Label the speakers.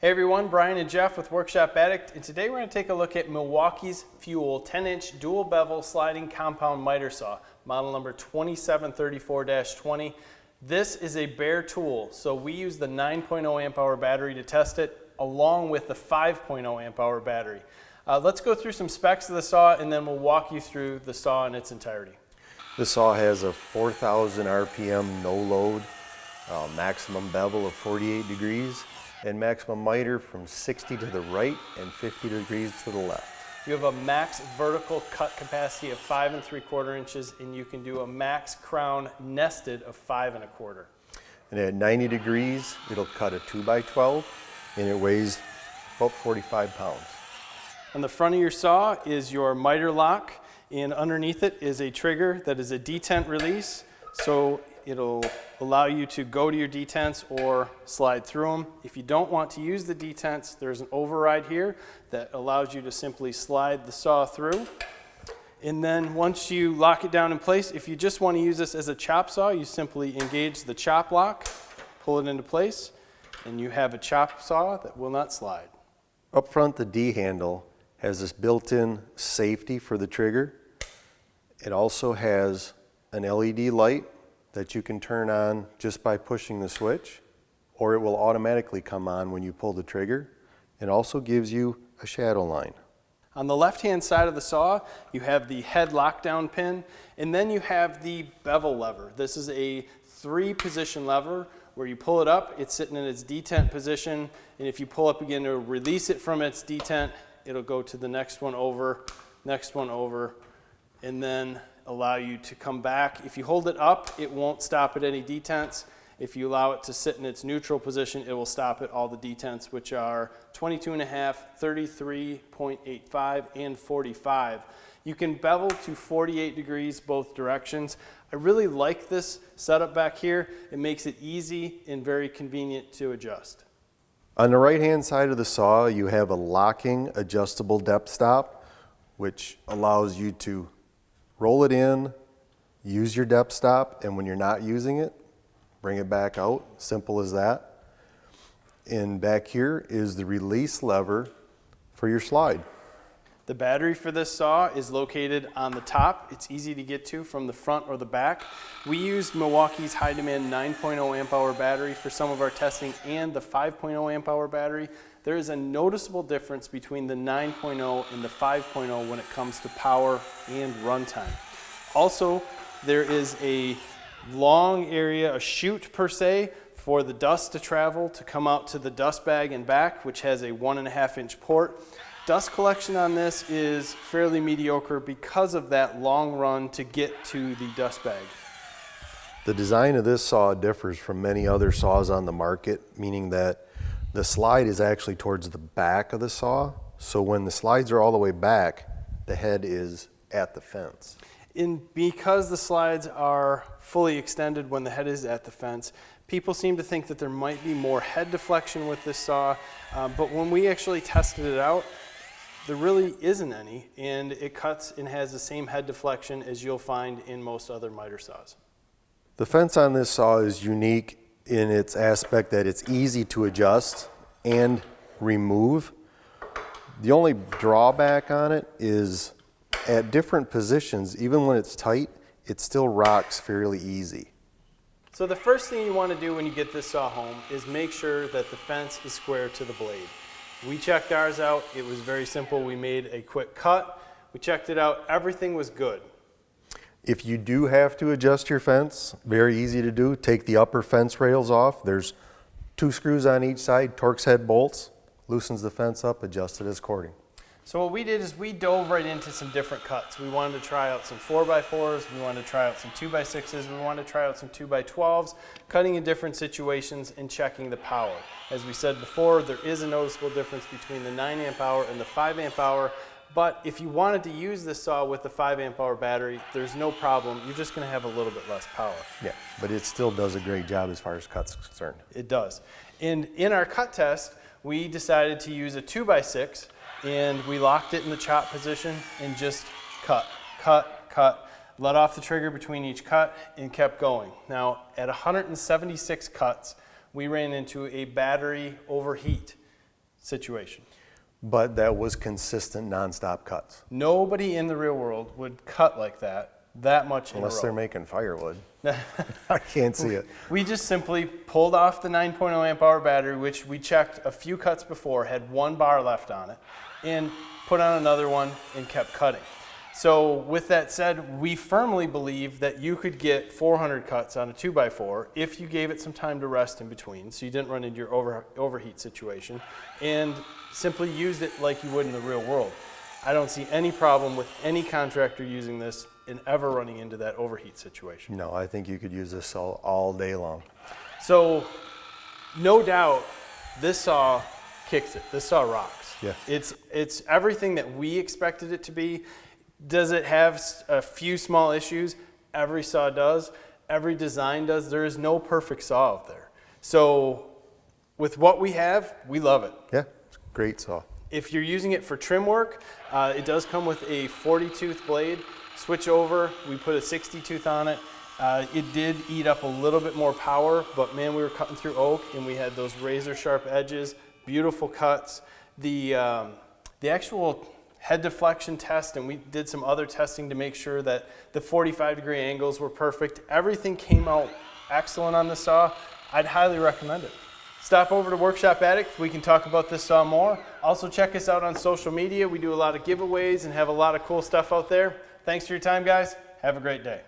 Speaker 1: Hey everyone, Brian and Jeff with Workshop Addict, and today we're going to take a look at Milwaukee's Fuel 10-inch dual bevel sliding compound miter saw, model number 2734-20. This is a bare tool, so we use the 9.0 amp hour battery to test it, along with the 5.0 amp hour battery. Let's go through some specs of the saw, and then we'll walk you through the saw in its entirety.
Speaker 2: The saw has a 4,000 RPM no load, maximum bevel of 48 degrees, and maximum miter from 60 to the right and 50 degrees to the left.
Speaker 1: You have a max vertical cut capacity of 5 3/4 inches, and you can do a max crown nested of 5 1/4.
Speaker 2: And at 90 degrees, it'll cut a 2x12, and it weighs about 45 pounds.
Speaker 1: On the front of your saw is your miter lock, and underneath it is a trigger that is a detent release, so it'll allow you to go to your detents or slide through them. If you don't want to use the detents, there's an override here that allows you to simply slide the saw through. And then once you lock it down in place, if you just want to use this as a chop saw, you simply engage the chop lock, pull it into place, and you have a chop saw that will not slide.
Speaker 2: Up front, the D handle has this built-in safety for the trigger. It also has an LED light that you can turn on just by pushing the switch, or it will automatically come on when you pull the trigger. It also gives you a shadow line.
Speaker 1: On the left-hand side of the saw, you have the head lockdown pin, and then you have the bevel lever. This is a 3-position lever where you pull it up, it's sitting in its detent position, and if you pull up again to release it from its detent, it'll go to the next one over, and then allow you to come back. If you hold it up, it won't stop at any detents. If you allow it to sit in its neutral position, it will stop at all the detents, which are 22.5, 33.85, and 45. You can bevel to 48 degrees both directions. I really like this setup back here. It makes it easy and very convenient to adjust.
Speaker 2: On the right-hand side of the saw, you have a locking adjustable depth stop, which allows you to roll it in, use your depth stop, and when you're not using it, bring it back out. Simple as that. And back here is the release lever for your slide.
Speaker 1: The battery for this saw is located on the top. It's easy to get to from the front or the back. We used Milwaukee's high demand 9.0 amp hour battery for some of our testing and the 5.0 amp hour battery. There is a noticeable difference between the 9.0 and the 5.0 when it comes to power and runtime. Also, there is a long area, a chute per se, for the dust to travel to come out to the dust bag and back, which has a 1.5-inch port. Dust collection on this is fairly mediocre because of that long run to get to the dust bag.
Speaker 2: The design of this saw differs from many other saws on the market, meaning that the slide is actually towards the back of the saw, so when the slides are all the way back, the head is at the fence.
Speaker 1: And because the slides are fully extended when the head is at the fence, people seem to think that there might be more head deflection with this saw, but when we actually tested it out, there really isn't any, and it cuts and has the same head deflection as you'll find in most other miter saws.
Speaker 2: The fence on this saw is unique in its aspect that it's easy to adjust and remove. The only drawback on it is at different positions, even when it's tight, it still rocks fairly easy.
Speaker 1: So the first thing you want to do when you get this saw home is make sure that the fence is square to the blade. We checked ours out. It was very simple. We made a quick cut. We checked it out. Everything was good.
Speaker 2: If you do have to adjust your fence, very easy to do. Take the upper fence rails off. There's 2 screws on each side, Torx head bolts, loosens the fence up, adjust it as according.
Speaker 1: So what we did is we dove right into some different cuts. We wanted to try out some 4x4s, we wanted to try out some 2x6s, we wanted to try out some 2x12s, cutting in different situations and checking the power. As we said before, there is a noticeable difference between the 9 amp hour and the 5 amp hour. But if you wanted to use this saw with the 5 amp hour battery, there's no problem. You're just going to have a little bit less power.
Speaker 2: Yeah, but it still does a great job as far as cuts concerned.
Speaker 1: It does. And in our cut test, we decided to use a 2x6, and we locked it in the chop position and just cut, let off the trigger between each cut and kept going. Now, at 176 cuts, we ran into a battery overheat. situation.
Speaker 2: But that was consistent nonstop cuts.
Speaker 1: Nobody in the real world would cut like that much in a row.
Speaker 2: Unless they're making firewood. I can't see it.
Speaker 1: We just simply pulled off the 9.0 amp hour battery, which we checked a few cuts before, had 1 bar left on it, and put on another one and kept cutting. So with that said, we firmly believe that you could get 400 cuts on a 2x4 if you gave it some time to rest in between, so you didn't run into your overheat situation, and simply used it like you would in the real world. I don't see any problem with any contractor using this and ever running into that overheat situation.
Speaker 2: No, I think you could use this all day long.
Speaker 1: So no doubt this saw kicks it. This saw rocks.
Speaker 2: Yeah.
Speaker 1: It's everything that we expected it to be. Does it have a few small issues? Every saw does. Every design does. There is no perfect saw out there. So with what we have, we love it.
Speaker 2: Yeah, it's a great saw.
Speaker 1: If you're using it for trim work, it does come with a 40-tooth blade. Switch over, we put a 60-tooth on it. It did eat up a little bit more power, but man, we were cutting through oak and we had those razor sharp edges, beautiful cuts. The actual head deflection test, and we did some other testing to make sure that the 45-degree angles were perfect. Everything came out excellent on the saw. I'd highly recommend it. Stop over to Workshop Addict. We can talk about this saw more. Also check us out on social media. We do a lot of giveaways and have a lot of cool stuff out there. Thanks for your time, guys. Have a great day.